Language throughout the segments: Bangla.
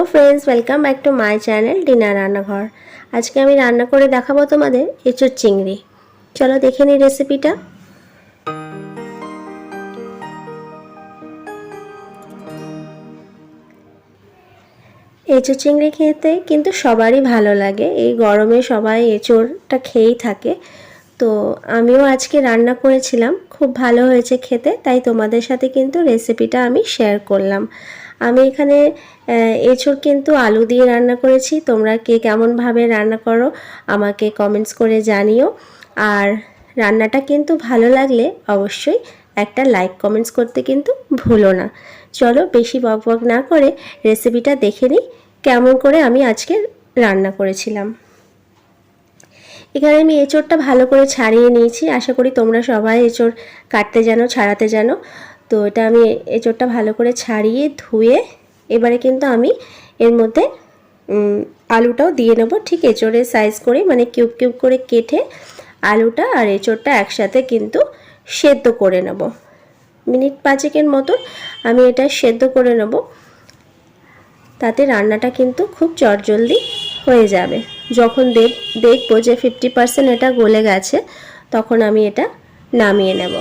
Friends welcome back to my channel Dina Rannaghar. आज के आमी रान्ना करे देखाबो तोमादेर एचोर चिंगड़ी। चलो देखे नी रेसिपिटा। एचोर चिंगड़ी खेते किन्तु सबारই भालो लागे, এই গরমে সবাই এচোরটা খেয়েই থাকে। তো আমিও আজকে রান্না করেছিলাম, খুব ভালো হয়েছে খেতে, তাই তোমাদের সাথে কিন্তু রেসিপিটা আমি শেয়ার করলাম। আমি এখানে এঁচোড় কিন্তু আলু দিয়ে রান্না করেছি। তোমরা কে কেমনভাবে রান্না করো আমাকে কমেন্টস করে জানিও। আর রান্নাটা কিন্তু ভালো লাগলে অবশ্যই একটা লাইক কমেন্টস করতে কিন্তু ভুলো না। চলো বেশি বকবক না করে রেসিপিটা দেখে নিই কেমন করে আমি আজকে রান্না করেছিলাম। এখানে আমি এঁচোড়টা ভালো করে ছাড়িয়ে নিয়েছি। আশা করি তোমরা সবাই এঁচোড় কাটতে জানো, ছাড়াতে জানো। তো এটা আমি এঁচোড়টা ভালো করে ছাড়িয়ে ধুয়ে এবারে কিন্তু আমি এর মধ্যে আলুটাও দিয়ে নেব, ঠিক এঁচোড়ের সাইজ করে, মানে কিউব কিউব করে কেটে আলুটা আর এঁচোড়টা একসাথে কিন্তু সেদ্ধ করে নেব। মিনিট 5 মতন আমি এটা সেদ্ধ করে নেব, তাতে রান্নাটা কিন্তু খুব চটজলদি হয়ে যাবে। যখন দেখবো যে 50% এটা গলে গেছে তখন আমি এটা নামিয়ে নেব।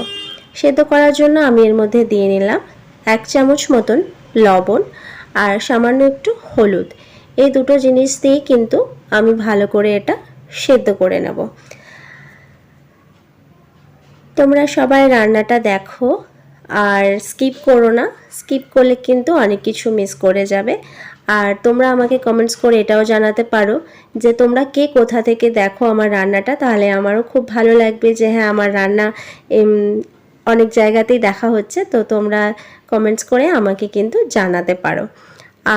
সেদ্ধ করার জন্য আমি এর মধ্যে দিয়ে নিলাম 1 চামচ মতন লবণ আর সামান্য একটু হলুদ। এই দুটো জিনিস দিয়ে কিন্তু আমি ভালো করে এটা সেদ্ধ করে নেব। তোমরা সবাই রান্নাটা দেখো আর স্কিপ করো না, স্কিপ করলে কিন্তু অনেক কিছু মিস করে যাবে। আর তোমরা আমাকে কমেন্টস করে এটাও জানাতে পারো যে তোমরা কে কোথা থেকে দেখো আমার রান্নাটা, তাহলে আমারও খুব ভালো লাগবে যে হ্যাঁ আমার রান্না অনেক জায়গাতেই দেখা হচ্ছে। তো তোমরা কমেন্টস করে আমাকে কিন্তু জানাতে পারো।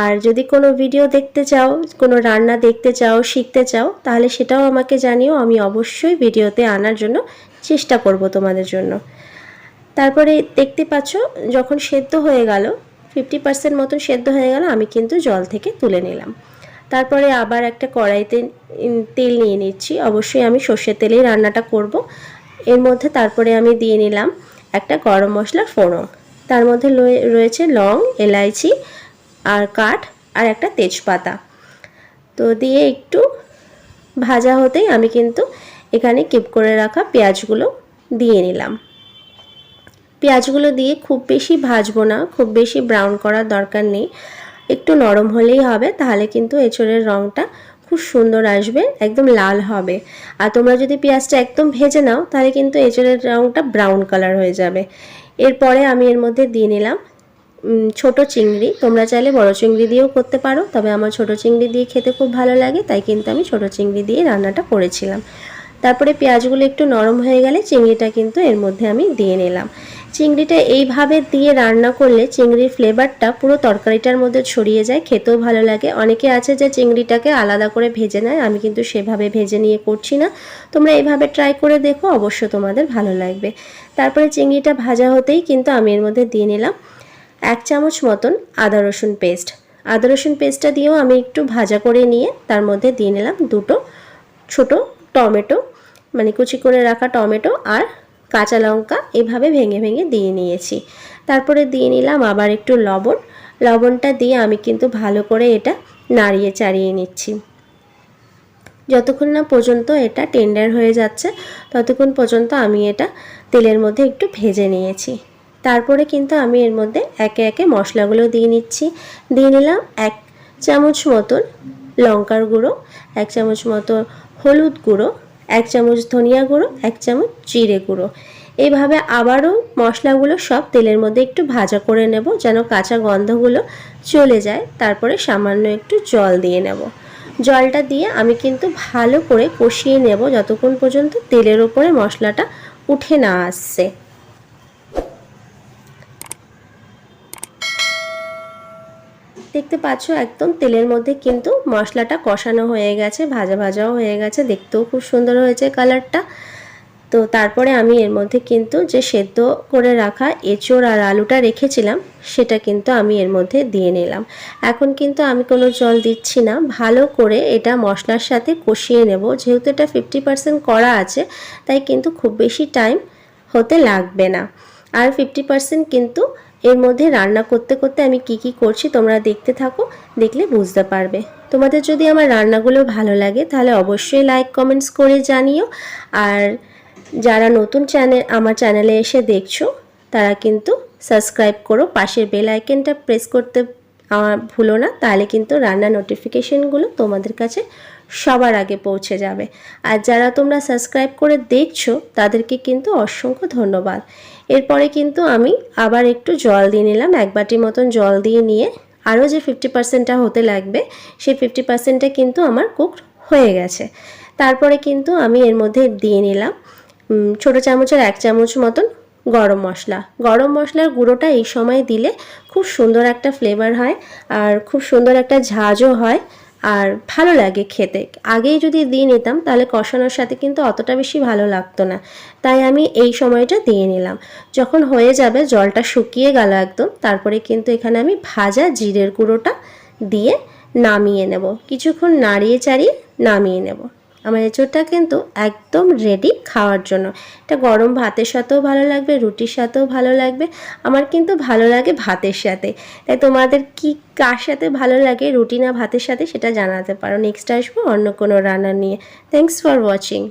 আর যদি কোনো ভিডিও দেখতে চাও, কোনো রান্না দেখতে চাও, শিখতে চাও, তাহলে সেটাও আমাকে জানিও। আমি অবশ্যই ভিডিওতে আনার জন্য চেষ্টা করব তোমাদের জন্য। তারপরে দেখতে পাচ্ছ যখন সেদ্ধ হয়ে গেল, 50% মতন সেদ্ধ হয়ে গেল, আমি কিন্তু জল থেকে তুলে নিলাম। তারপরে আবার একটা কড়াইতে তেল নিয়ে নিচ্ছি। অবশ্যই আমি সর্ষের তেলেই রান্নাটা করব। এর মধ্যে তারপরে আমি দিয়ে নিলাম একটা গরম মশলার ফোড়ন। তার মধ্যে রয়েছে লং, এলাইচি আর কাঠ আর একটা তেজপাতা। তো দিয়ে একটু ভাজা হতেই আমি কিন্তু এখানে কিপ করে রাখা পেঁয়াজগুলো দিয়ে নিলাম। পেঁয়াজগুলো দিয়ে খুব বেশি ভাজবো না, খুব বেশি ব্রাউন করার দরকার নেই, একটু নরম হলেই হবে। তাহলে কিন্তু এঁচোড়ের রঙটা খুব সুন্দর আসবে, একদম লাল হবে। আর তোমরা যদি পেঁয়াজটা একদম ভেজে নাও তাহলে কিন্তু এঁচোড়ের রঙটা ব্রাউন কালার হয়ে যাবে। এরপরে আমি এর মধ্যে দিয়ে নিলাম ছোট চিংড়ি। তোমরা চাইলে বড় চিংড়ি দিয়েও করতে পারো, তবে আমার ছোট চিংড়ি দিয়ে খেতে খুব ভালো লাগে, তাই কিন্তু আমি ছোট চিংড়ি দিয়ে রান্নাটা করেছিলাম। তারপরে পেঁয়াজগুলো একটু নরম হয়ে গেলে চিংড়িটা কিন্তু এর মধ্যে আমি দিয়ে নিলাম। চিংড়িটা এইভাবে দিয়ে রান্না করলে চিংড়ির ফ্লেভারটা পুরো তরকারিটার মধ্যে ছড়িয়ে যায়, খেতেও ভালো লাগে। অনেকে আছে যে চিংড়িটাকে আলাদা করে ভেজে নেয়, আমি কিন্তু সেভাবে ভেজে নিয়ে করছি না। তোমরা এইভাবে ট্রাই করে দেখো, অবশ্য তোমাদের ভালো লাগবে। তারপরে চিংড়িটা ভাজা হতেই কিন্তু আমি এর মধ্যে দিয়ে নিলাম 1 চামচ মতন আদা রসুন পেস্ট। আদা রসুন পেস্টটা দিয়েও আমি একটু ভাজা করে নিয়ে তার মধ্যে দিয়ে নিলাম 2টো ছোট টমেটো, মানে কুচি করে রাখা টমেটো আর কাঁচা লঙ্কা এইভাবে ভেঙে ভেঙে দিয়ে নিয়েছি। তারপরে দিয়ে নিলাম আবার একটু লবণ। লবণটা দিয়ে আমি কিন্তু ভালো করে এটা নাড়িয়ে চাড়িয়ে নিচ্ছি। যতক্ষণ না পর্যন্ত এটা টেন্ডার হয়ে যাচ্ছে ততক্ষণ পর্যন্ত আমি এটা তেলের মধ্যে একটু ভেজে নিয়েছি। তারপরে কিন্তু আমি এর মধ্যে একে একে মশলাগুলো দিয়ে নিচ্ছি। দিয়ে নিলাম 1 চামচ মতন লঙ্কার গুঁড়ো, 1 চামচ মতো হলুদ গুঁড়ো, 1 চামচ ধনিয়া গুঁড়ো, 1 চামচ জিরে গুঁড়ো। এইভাবে আবারও মশলাগুলো সব তেলের মধ্যে একটু ভাজা করে নেব যেন কাঁচা গন্ধগুলো চলে যায়। তারপরে সামান্য একটু জল দিয়ে নেব। জলটা দিয়ে আমি কিন্তু ভালো করে কষিয়ে নেব যতক্ষণ পর্যন্ত তেলের ওপরে মশলাটা উঠে না আসছে। দেখতে পাচ্ছ একদম তেলের মধ্যে কিন্তু মশলাটা কষানো হয়ে গেছে, ভাজা ভাজাও হয়ে গেছে, দেখতেও খুব সুন্দর হয়েছে কালারটা। তো তারপরে আমি এর মধ্যে কিন্তু যে সেদ্ধ করে রাখা এঁচোড় আর আলুটা রেখেছিলাম সেটা কিন্তু আমি এর মধ্যে দিয়ে নিলাম। এখন কিন্তু আমি কোনো জল দিচ্ছি না, ভালো করে এটা মশলার সাথে কষিয়ে নেব। যেহেতু এটা 50% করা আছে তাই কিন্তু খুব বেশি টাইম হতে লাগবে না। আর 50% কিন্তু এর মধ্যে রান্না করতে করতে আমি কি কি করছি তোমরা দেখতে থাকো, দেখলে বুঝতে পারবে। তোমাদের যদি আমার রান্নাগুলো ভালো লাগে তাহলে অবশ্যই লাইক কমেন্টস করে জানিও। আর যারা নতুন আমার চ্যানেলে এসে দেখছো তারা কিন্তু সাবস্ক্রাইব করো, পাশের বেল আইকনটা প্রেস করতে ভুলো না, তাহলে কিন্তু রান্নার নোটিফিকেশনগুলো তোমাদের কাছে সবার আগে পৌঁছে যাবে। আর যারা তোমরা সাবস্ক্রাইব করে দেখছো তাদেরকে কিন্তু অসংখ্য ধন্যবাদ। এরপরে কিন্তু আমি আবার একটু জল দিয়ে নিলাম, 1 বাটি মতন জল দিয়ে নিয়ে আরও যে 50%টা হতে লাগবে সেই 50%টা কিন্তু আমার কুকড হয়ে গেছে। তারপরে কিন্তু আমি এর মধ্যে দিয়ে নিলাম ছোটো চামচের 1 চামচ মতন গরম মশলা। গরম মশলার গুঁড়োটা এই সময় দিলে খুব সুন্দর একটা ফ্লেভার হয় আর খুব সুন্দর একটা ঝাঁঝও হয় আর ভালো লাগে খেতে। আগেই যদি দিয়ে নিতাম তাহলে কষানোর সাথে কিন্তু অতটা বেশি ভালো লাগতো না, তাই আমি এই সময়টা দিয়ে নিলাম। যখন হয়ে যাবে, জলটা শুকিয়ে গেল একদম, তারপরে কিন্তু এখানে আমি ভাজা জিরের গুঁড়োটা দিয়ে নামিয়ে নেব। কিছুক্ষণ নাড়িয়ে চাড়িয়ে নামিয়ে নেব। আমার এঁচোড়টা কিন্তু একদম রেডি খাওয়ার জন্য। এটা গরম ভাতের সাথেও ভালো লাগবে, রুটির সাথেও ভালো লাগবে। আমার কিন্তু ভালো লাগে ভাতের সাথে। তাই তোমাদের কি কার সাথে ভালো লাগে, রুটি না ভাতের সাথে, সেটা জানাতে পারো। নেক্সট আসবো অন্য কোনো রান্না নিয়ে। Thanks for watching.